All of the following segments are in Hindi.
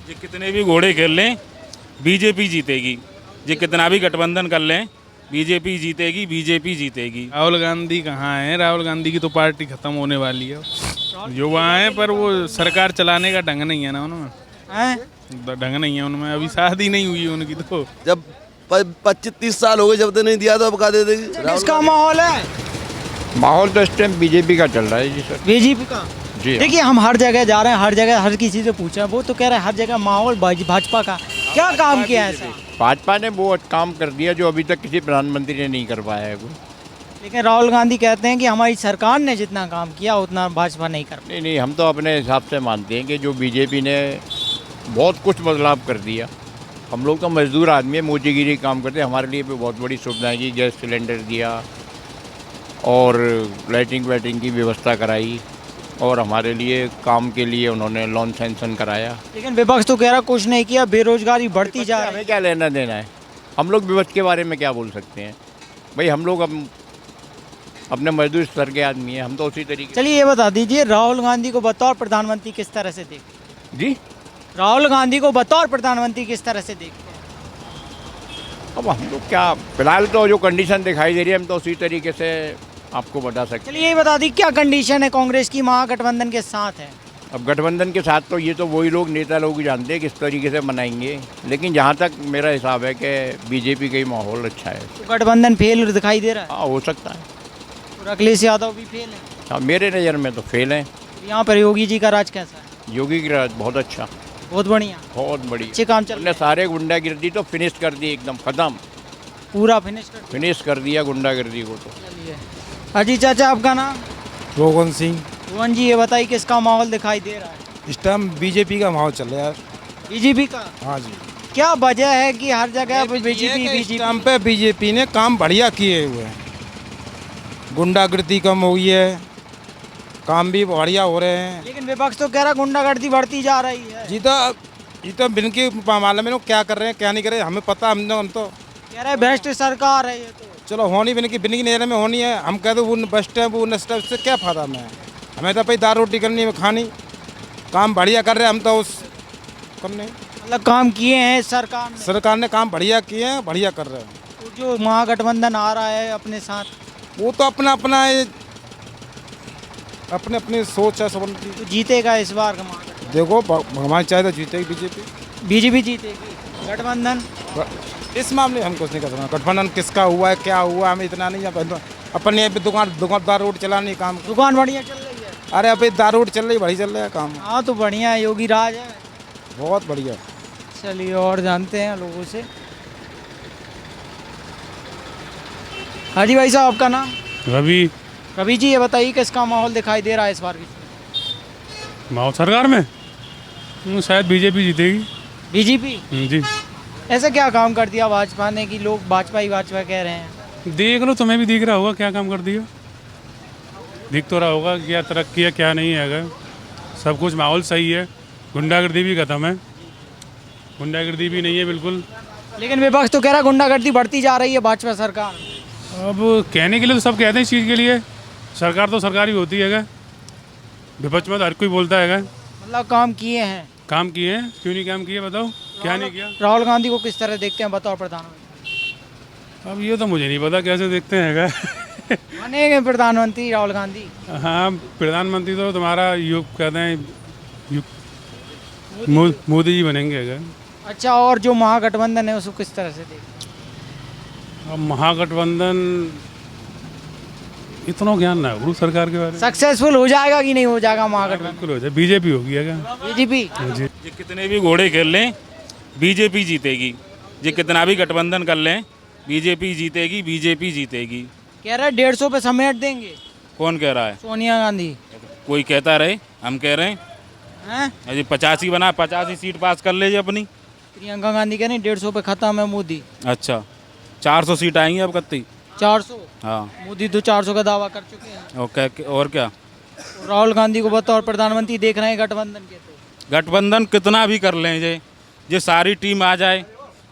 ये कितने भी घोड़े खेल लें बीजेपी जीतेगी। ये कितना भी गठबंधन कर लें बीजेपी जीतेगी, बीजेपी जीतेगी। राहुल गांधी कहाँ है? राहुल गांधी की तो पार्टी खत्म होने वाली है। युवा हैं पर वो सरकार चलाने का ढंग नहीं है ना उनमें। ढंग नहीं है उनमें, अभी शादी नहीं हुई उनकी तो। जब 25-30 साल हो गए जब तक नहीं दिया तो अब कहा दे देगी। किसका माहौल है? माहौल तो इस टाइम बीजेपी का चल रहा है जी सर। बीजेपी का। जी देखिए हम हर जगह जा रहे हैं, हर जगह हर किसी से पूछा, वो तो कह रहा है हर जगह माहौल भाजपा का। क्या काम किया है ऐसा? भाजपा ने वो काम कर दिया जो अभी तक किसी प्रधानमंत्री ने नहीं कर पाया है कोई। लेकिन राहुल गांधी कहते हैं कि हमारी सरकार ने जितना काम किया उतना भाजपा नहीं कर पाई। नहीं, हम तो अपने हिसाब से मानते हैं कि जो बीजेपी ने बहुत कुछ बदलाव कर दिया। हम लोग तो मजदूर आदमी है, मोदीगिरी काम करते हैं। हमारे लिए भी बहुत बड़ी सुविधाएं की, गैस सिलेंडर दिया और लाइटिंग वाइटिंग की व्यवस्था कराई और हमारे लिए काम के लिए उन्होंने लोन सैंक्शन कराया। लेकिन विपक्ष तो कह रहा कुछ नहीं किया, बेरोजगारी बढ़ती जा रही हमें है। क्या लेना देना है? हम लोग विपक्ष के बारे में क्या बोल सकते हैं भाई? हम लोग अपने मजदूर स्तर के आदमी हैं, हम तो उसी तरीके। चलिए ये बता दीजिए, राहुल गांधी को बतौर प्रधानमंत्री किस तरह से देखते जी, हैं? राहुल गांधी को बतौर प्रधानमंत्री किस तरह से देखते हैं? अब हम लोग क्या, फिलहाल तो जो कंडीशन दिखाई दे रही है हम तो उसी तरीके से आपको बता सकते हैं। चलिए ये बता दी क्या कंडीशन है कांग्रेस की महागठबंधन के साथ है? अब गठबंधन के साथ तो ये तो वही लोग, नेता लोग जानते हैं किस तरीके से मनाएंगे, लेकिन जहाँ तक मेरा हिसाब है कि बीजेपी का ही माहौल अच्छा है। तो गठबंधन फेल दिखाई दे रहा है हाँ, हो सकता है। और अखिलेश यादव भी फेल है। हाँ, मेरे नज़र में तो फेल हैं। यहाँ पर योगी जी का राज कैसा है? योगी की राज बहुत अच्छा, बहुत बढ़िया, बहुत बड़ी। अच्छे काम चल रहे उन्होंने सारे गुंडागिर्दी तो फिनिश कर दी, एकदम ख़त्म, पूरा फिनिश कर दिया गुंडागिर्दी को तो। चलिए अजी चाचा आपका नाम? रोहन सिंह। रोहन जी ये बताइए किसका माहौल दिखाई दे रहा है? इस टाइम बीजेपी का माहौल चल रहा है। बीजेपी का। हाँ जी, क्या वजह है कि हर जगह बीजेपी इस टाइम पे बीजेपी ने काम बढ़िया किए हुए हैं। गुंडागिर्दी कम हुई है, काम भी बढ़िया हो रहे हैं। लेकिन विपक्ष तो कह रहा गुंडागर्दी बढ़ती जा रही है। जी तो बिन के मामले में क्या कर रहे हैं क्या नहीं कर रहे हैं हमें पता। हम तो कह रहे भ्रष्ट सरकार है ये तो। चलो होनी बिन की नज़र में होनी है। हम कहते वो बेस्ट है वो नस्ट है, उससे क्या फ़ायदा में? हमें तो भाई दाल रोटी करनी है, खानी। काम बढ़िया कर रहे हैं हम तो उस करने। मतलब काम किए हैं सरकार ने काम बढ़िया किए हैं, बढ़िया कर रहे हैं। तो जो महागठबंधन आ रहा है अपने साथ, वो तो अपना अपना अपने अपनी सोच है सब उनकी। तो जीतेगा इस बार का महागठबंधन? देखो भगवान चाहे तो जीतेगी बीजेपी। बीजेपी जीतेगी। गठबंधन इस मामले हम कुछ नहीं कर सकते। गठबंधन किसका हुआ है क्या हुआ हमें इतना नहीं है। अपन ये दुकानदार रोड चलाने काम। दुकान बढ़िया चल रही है। अरे अभी दार रोड चल रही, बढ़िया चल रहा है काम। हाँ तो बढ़िया है, योगी राज है, बहुत बढ़िया। चलिए और जानते हैं लोगों से। हाँ जी भाई साहब आपका नाम? रवि। रवि जी ये बताइए किसका माहौल दिखाई दे रहा है इस बार? माहौल सरकार में शायद बीजेपी जीतेगी। बीजेपी? जी। ऐसा क्या काम कर दिया भाजपा ने कि लोग भाजपा ही भाजपा कह रहे हैं? देख लो, तुम्हें भी दिख रहा होगा क्या काम कर दिया। दिख तो रहा होगा क्या तरक्की है क्या नहीं है। अगर सब कुछ माहौल सही है, गुंडागर्दी भी खत्म है, गुंडागर्दी भी नहीं है बिल्कुल। लेकिन विपक्ष तो कह रहा गुंडागर्दी बढ़ती जा रही है भाजपा सरकार। अब कहने के लिए तो सब कहते हैं इस चीज़ के लिए, सरकार तो सरकार ही होती है। विपक्ष में तो हर कोई बोलता है। मतलब काम किए हैं? काम किए हैं, क्यों नहीं काम किए बताओ, क्या नहीं किया? राहुल गांधी को किस तरह देखते हैं बतौर प्रधानमंत्री? अब ये तो मुझे नहीं पता कैसे देखते हैं। बनेंगे प्रधानमंत्री राहुल गांधी? हाँ, प्रधानमंत्री तो तुम्हारा युग कहते हैं, मोदी जी बनेंगे अगर। अच्छा, और जो महागठबंधन है उसको किस तरह से देखते? अब महागठबंधन इतना ज्ञान ना गुरु सरकार के बारे में। सक्सेसफुल हो जाएगा कि नहीं हो जाएगा महागठबंधन? बिल्कुल हो जाए, बीजेपी होगी अगर। बीजेपी? जी। ये कितने भी घोड़े खेल लें बीजेपी जीतेगी। ये कितना भी गठबंधन कर लें बीजेपी जीतेगी, बीजेपी जीतेगी। कह रहा है 150 पे समेट देंगे। कौन कह रहा है? सोनिया गांधी। कोई कहता रहे, हम कह रहे हैं अजी 85 बना, 85 सीट पास कर लीजिए अपनी। प्रियंका गांधी कह रही 150 पे खत्म है मोदी। अच्छा, 400 सीट आएंगी अब कत्ती। 400? हाँ, मोदी तो 400 का दावा कर चुके हैं। ओके, और क्या? राहुल गांधी को बतौर प्रधानमंत्री देख रहे हैं गठबंधन के? तो गठबंधन कितना भी कर लें, ये सारी टीम आ जाए,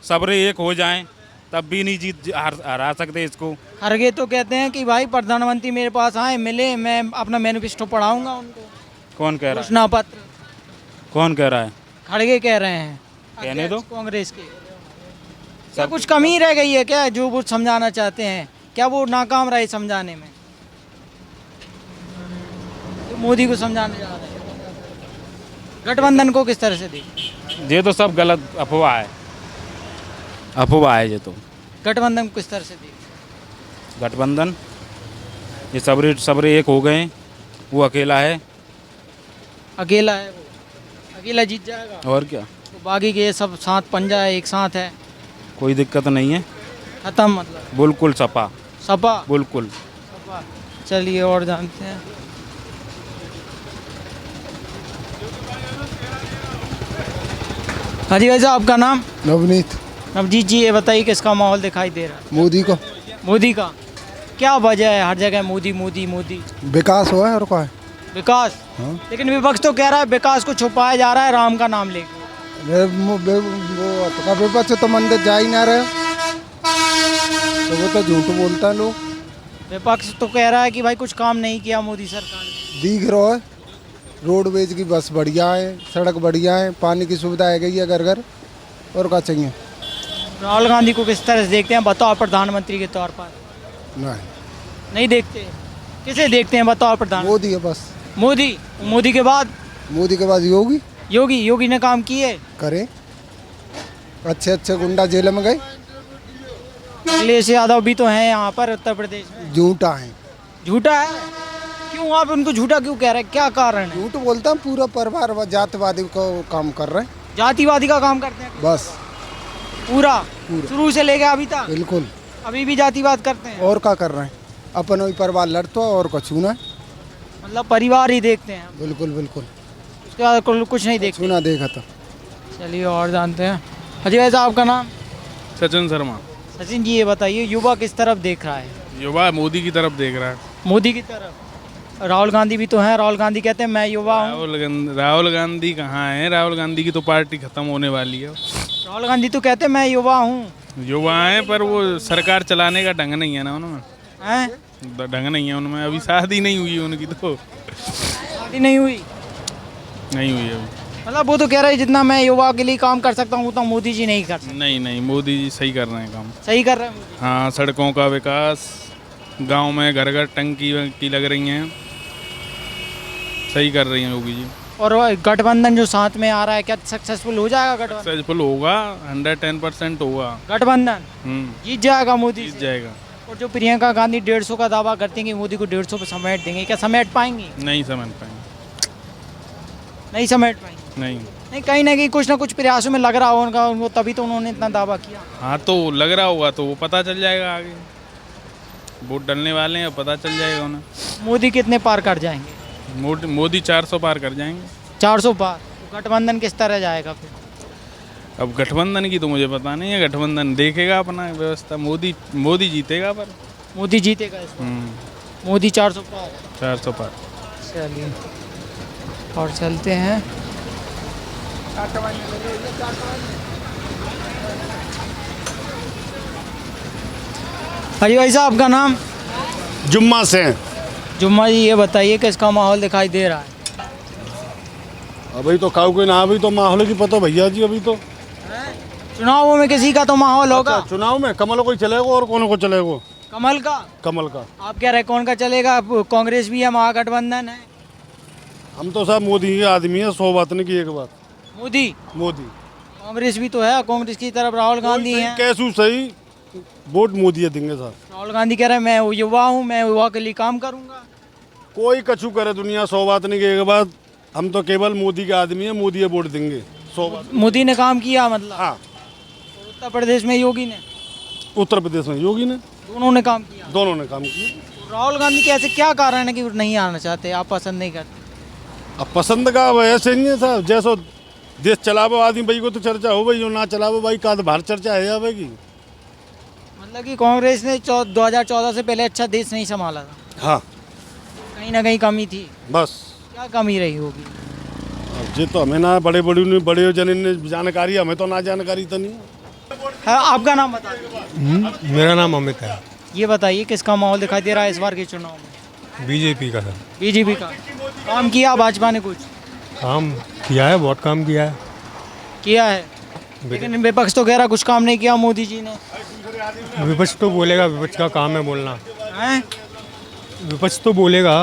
सबरे एक हो जाएं, तब भी नहीं हरा सकते इसको। खरगे तो कहते हैं कि भाई प्रधानमंत्री मेरे पास आए, मिले, मैं अपना मैनिफेस्टो पढ़ाऊंगा उनको। कौन कह रहा है? घोषणा पत्र। कौन कह रहा है? खड़गे कह रहे हैं कहने दो। अध्यक्ष कांग्रेस के क्या कुछ कमी रह गई है क्या जो वो समझाना चाहते हैं, क्या वो नाकाम रहे समझाने में, तो मोदी को समझाने जा रहे हैं। गठबंधन को किस तरह से देखें? ये तो सब गलत अफवाह है, अफवाह है ये तो। गठबंधन को किस तरह से देखें? गठबंधन ये सबरे एक हो गए, वो अकेला है। अकेला है वो, अकेला जीत जाएगा और क्या, तो बाकी के सब साथ पंजा है, एक साथ है, कोई दिक्कत नहीं है, खत्म मतलब बिल्कुल सपा, सपा बिल्कुल। सपा। चलिए और जानते हैं। हाँ जी भाई साहब, आपका नाम? नवनीत। नवजीत जी, ये बताइए किसका माहौल दिखाई दे रहा है? मोदी को। मोदी का। क्या वजह है हर जगह मोदी मोदी मोदी? विकास हुआ है और क्या है? विकास। हाँ। लेकिन विपक्ष तो कह रहा है विकास को छुपाया जा रहा है राम का नाम लेके। वो विपक्ष तो मंदिर जा ही ना रहे, तो वो तो झूठ बोलता है लोग। विपक्ष तो कह रहा है कि भाई कुछ काम नहीं किया मोदी सरकार ने। दिख रहा है, रोडवेज की बस बढ़िया है, सड़क बढ़िया है, पानी की सुविधा है गई है घर घर, और क्या चाहिए। राहुल गांधी को किस तरह से देखते हैं बताओ प्रधानमंत्री के तौर पर? नहीं, नहीं देखते। किसे देखते हैं बताओ प्रधान? मोदी है बस। मोदी। मोदी के बाद? मोदी के बाद योगी। योगी। योगी ने काम किए? करे, अच्छे अच्छे गुंडा जेल में गए। अखिलेश यादव भी तो हैं यहाँ पर उत्तर प्रदेश में। झूठा है। झूठा है? क्यों आप उनको झूठा क्यों कह रहे हैं, क्या कारण है? झूठ बोलता है, पूरा परिवार जातिवादी को काम कर रहे हैं। जातिवादी का काम करते हैं बस पूरा पूरा। शुरू से लेके अभी तक? बिल्कुल। अभी भी जातिवाद करते हैं? और क्या कर रहे हैं, अपन वही परिवार लड़ता और कुछ ना, मतलब परिवार ही देखते हैं, बिल्कुल बिल्कुल। उसके बाद कुछ नहीं देखते। सुना देखा था। चलिए और जानते हैं। अजय भाई साहब, आपका नाम? सचिन शर्मा। सचिन जी, ये बताइए युवा किस तरफ देख रहा है? युवा मोदी की तरफ देख रहा है। मोदी की तरफ। राहुल गांधी भी तो हैं, राहुल गांधी कहते हैं मैं युवा हूँ। राहुल गांधी कहाँ है? राहुल गांधी की तो पार्टी खत्म होने वाली है। राहुल गांधी तो कहते हैं मैं युवा हूँ। युवा हैं पर वो सरकार चलाने का ढंग नहीं है ना उनमें, हैं? ढंग नहीं है उनमें। अभी शादी नहीं हुई उनकी, तो शादी नहीं हुई? नहीं हुई अभी। मतलब वो तो कह रहे हैं जितना मैं युवा के लिए काम कर सकता हूँ उतना मोदी जी नहीं कर सकते। नहीं, मोदी जी सही कर रहे हैं काम। सही कर रहे हैं मोदी। हाँ, सड़कों का विकास, गांव में घर घर टंकी वंकी लग रही हैं, सही कर रही हैं योगी जी। और गठबंधन जो साथ में आ रहा है, क्या सक्सेसफुल हो जाएगा गठबंधन? सक्सेसफुल होगा, 110% होगा। गठबंधन जीत जाएगा मोदी जीत से। जाएगा। और जो प्रियंका गांधी 150 का दावा करती हैं कि मोदी को 150 पे समेट देंगे, क्या समेट पाएंगी? नहीं समझ पाएंगे। नहीं समेट पाएंगे। नहीं, कहीं ना कहीं कुछ ना कुछ प्रयासों में लग रहा हो उनको, तभी तो उन्होंने इतना दावा किया। हाँ, तो लग रहा होगा तो वो पता चल जाएगा आगे, वोट डलने वाले हैं, पता चल जाएगा उन्हें। मोदी कितने पार कर जाएंगे? मोदी 400 पार कर जाएंगे। 400 पार। तो गठबंधन किस तरह जाएगा फिर? अब गठबंधन की तो मुझे पता नहीं है, गठबंधन देखेगा अपना व्यवस्था। मोदी जीतेगा पर। मोदी जीतेगा इस बार। मोदी 400 पार। 400 पार। चलिए और चलते हैं। अजी भाई साहब, आपका नाम? जुम्मा से। जुम्मा जी, ये बताइए किसका माहौल दिखाई दे रहा है? अभी तो काऊ कोई ना, अभी तो माहौल की पता भैया जी। अभी तो चुनावों में किसी का तो माहौल होगा। अच्छा, चुनाव में कमल को ही चलेगा और कौन को चलेगा? कमल का। कमल का। आप कह रहे कौन का चलेगा? कांग्रेस भी है, महागठबंधन है। हम तो साहब मोदी के आदमी है, 100 बात नहीं की एक बात। मोदी। कांग्रेस भी तो है, कांग्रेस की तरफ राहुल गांधी है। कैसू सही वोट मोदी देंगे साहब। राहुल गांधी कह रहे हैं मैं युवा हूँ, मैं युवा के लिए काम करूंगा। कोई कछु करे दुनिया, 100 बात नहीं की एक बात। हम तो केवल मोदी के आदमी है, मोदी वोट देंगे, 100 बात। मोदी ने काम किया मतलब? हाँ। उत्तर प्रदेश में योगी ने? उत्तर प्रदेश में योगी ने। दोनों ने काम किया? दोनों ने काम किया। राहुल गांधी के ऐसे क्या कारण है कि वो नहीं आना चाहते, आप पसंद नहीं करते? अब पसंद का वैसे नहीं है साहब, जैसो देश चलावो आदमी भाई को तो चर्चा हो भाई, जो ना चलावो भाई का तो बाहर चर्चा है भाई की। मतलब कि कांग्रेस ने 2014 से पहले अच्छा देश नहीं संभाला था। हाँ, कहीं ना कहीं कमी थी। बस। क्या कमी रही होगी? अब ये तो हमें ना बड़े जन ने जानकारी, हमें तो ना जानकारी तो नहीं। आपका नाम बता दीजिए। मेरा नाम अमित है। ये बताइए किसका माहौल दिखाई दे रहा है इस बार के चुनाव में? बीजेपी का है। बीजेपी का। काम किया भाजपा ने कुछ? काम किया है, बहुत काम किया है। किया है, लेकिन विपक्ष तो कह रहा कुछ काम नहीं किया मोदी जी ने। विपक्ष तो बोलेगा, विपक्ष का काम है बोलना। हैं? विपक्ष तो बोलेगा।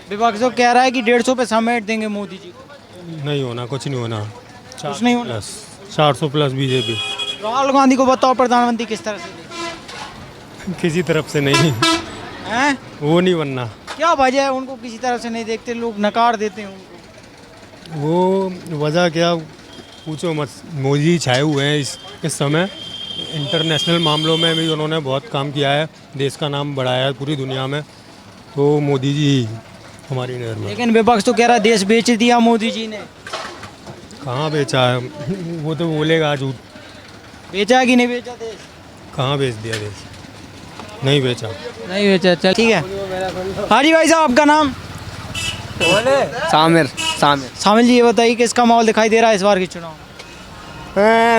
विपक्ष तो कह रहा है कि 150 पे समेट देंगे मोदी जी को। नहीं होना, कुछ नहीं होना। कुछ नहीं होना। 400 प्लस बीजेपी। राहुल गांधी को बताओ प्रधानमंत्री किस तरह से देखते किसी तरफ से नहीं, हैं? वो नहीं बनना। क्या वजह है उनको किसी तरह से नहीं देखते, लोग नकार देते हैं उनको? वो वजह क्या पूछो मत, मोदी छाए हुए हैं इस समय। इंटरनेशनल मामलों में भी उन्होंने बहुत काम किया है, देश का नाम बढ़ाया है पूरी दुनिया में, तो मोदी जी हमारी नज़र में। लेकिन विपक्ष तो कह रहा है देश बेच दिया मोदी जी ने। कहाँ बेचा है, वो तो बोलेगा झूठ। बेचा कि नहीं बेचा देश? कहाँ बेच दिया देश, नहीं बेचा। नहीं बेचा, चल ठीक है। हाँ जी भाई साहब, आपका नाम? सामिर। शामिल जी, ये बताइए किसका माहौल दिखाई दे रहा है इस बार के चुनाव?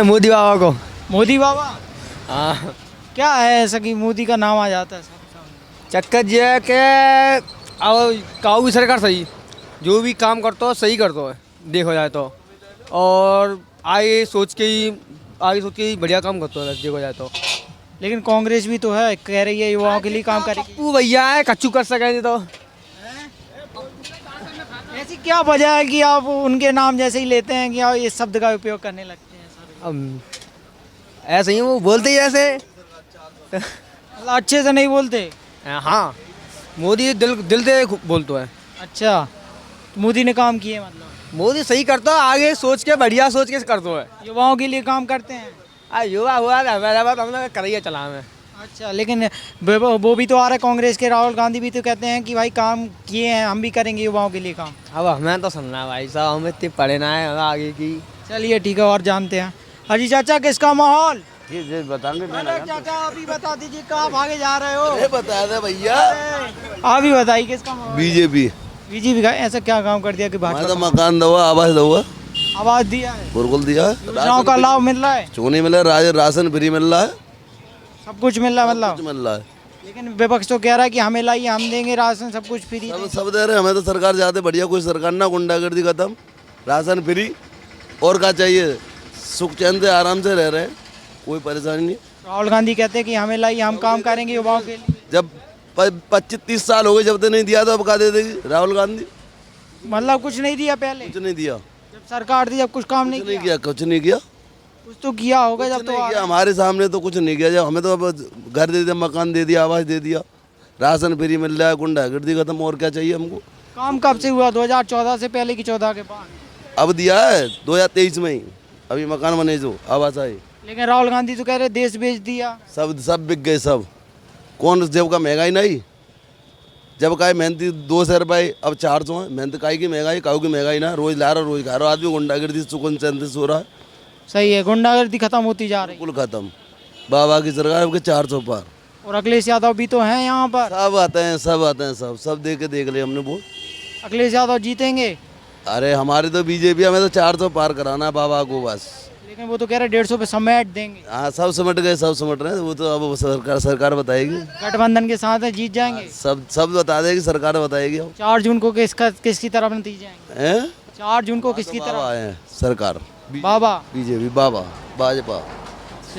मोदी बाबा को। मोदी बाबा? हाँ। क्या है ऐसा कि मोदी का नाम आ जाता है सब? चक्कर ये है कि अब काऊ की सरकार सही, जो भी काम करता हो सही करता है देखो जाए तो, और आगे सोच के ही बढ़िया काम करता है देखो जाए तो। लेकिन कांग्रेस भी तो है, कह रही है युवाओं के लिए काम करेगी। पप्पू भैया है, कच्चू कर सकेंगे तो। ऐसी क्या वजह है कि आप उनके नाम जैसे ही लेते हैं कि आप इस शब्द का उपयोग करने लगते हैं सारे? अब ऐसे ही वो बोलते ही ऐसे। मतलब अच्छे से नहीं बोलते? हाँ, मोदी दिल से बोलते हैं। अच्छा, तो मोदी ने काम किए, मतलब मोदी सही करता है, आगे सोच के बढ़िया सोच के करता है। युवाओं के लिए काम करते हैं। युवा हुआ हमारा बात हमने करिए चला में। अच्छा, लेकिन वो भी तो आ रहा है कांग्रेस के, राहुल गांधी भी तो कहते हैं कि भाई काम किए हैं, हम भी करेंगे युवाओं के लिए काम। अब हमें तो सुनना है भाई साहब, हमें इतने पढ़े ना है आगे की। चलिए ठीक है, और जानते हैं। हाजी चाचा, किसका माहौल? बताएंगे। अरे चाचा आप ही बता दीजिए, कहाँ भागे जा रहे हो? अरे बता दे भैया। आप ही बताइए किसका माहौल? बीजेपी। बीजेपी का ऐसा क्या काम कर दिया कि मैं तो भाजपा? मकान दवा, आवाज दवा, आवाज दिया है, बिल्कुल दिया है। योजनाओं का लाभ मिल रहा है, चूनी मिल रहा है, राशन फ्री मिल रहा है, सब कुछ मिल रहा है, मतलब कुछ मिल रहा है। लेकिन विपक्ष तो कह रहा है कि हमें लाइए, हम देंगे राशन, सब कुछ फ्री। सब दे रहे हैं, हमें तो सरकार जाते बढ़िया कोई सरकार ना, गुंडागर्दी खत्म, राशन फ्री, और क्या चाहिए, सुख चैन से आराम से रह रहे हैं, कोई परेशानी नहीं। राहुल गांधी कहते हैं कि हमें लाइए, हम काम करेंगे युवाओं के लिए। जब 25-30 साल हो गए जब तक नहीं दिया तो अब क्या दे देगी राहुल गांधी? मतलब कुछ नहीं दिया पहले? कुछ नहीं दिया, जब सरकार थी जब कुछ काम नहीं किया? कुछ नहीं किया। कुछ तो किया होगा जब तो किया हमारे सामने तो कुछ नहीं किया। जब हमें तो अब घर दे दिया, मकान दे दिया, आवास दे दिया, राशन फ्री मिल रहा है, गुंडागर्दी खत्म, और क्या चाहिए हमको? काम कब से हुआ? 2014 से पहले की 14 के बाद? अब दिया है 2023 में ही, अभी मकान बने जो आवास आए। लेकिन राहुल गांधी तो कह रहे देश बेच दिया। सब बिक गए सब। कौन जब का महंगाई नहीं, जब का मेहनती 200 रुपये अब 400 है। मेहनत काई की महंगाई, काऊ की महंगाई ना, रोज ला रहा रोज खा रहा, आदमी गुंडागर्दी सुकून चैन से सो रहा है। सही है, गुंडागर्दी खत्म होती जा रही है, बिल्कुल खत्म। बाबा की सरकार अब के 400 पार। और अखिलेश यादव भी तो हैं यहाँ पर। सब आते हैं, सब देख ले हमने वो। अखिलेश यादव जीतेंगे? अरे हमारे तो बीजेपी, हमें तो 400 पार कराना है बाबा को बस। लेकिन वो तो कह रहे 150 पे समेट देंगे। हाँ, सब समट गए, सब समट रहे हैं, वो तो अब सरकार बताएगी। गठबंधन के साथ है, जीत जाएंगे। सब बता देगी, सरकार बताएगी। 4 जून को किसकी तरफ नतीजे आएंगे? हैं? 4 जून को किसकी बाबा तरफ? आए हैं सरकार, बाबा, बीजेपी, बाबा, भाजपा।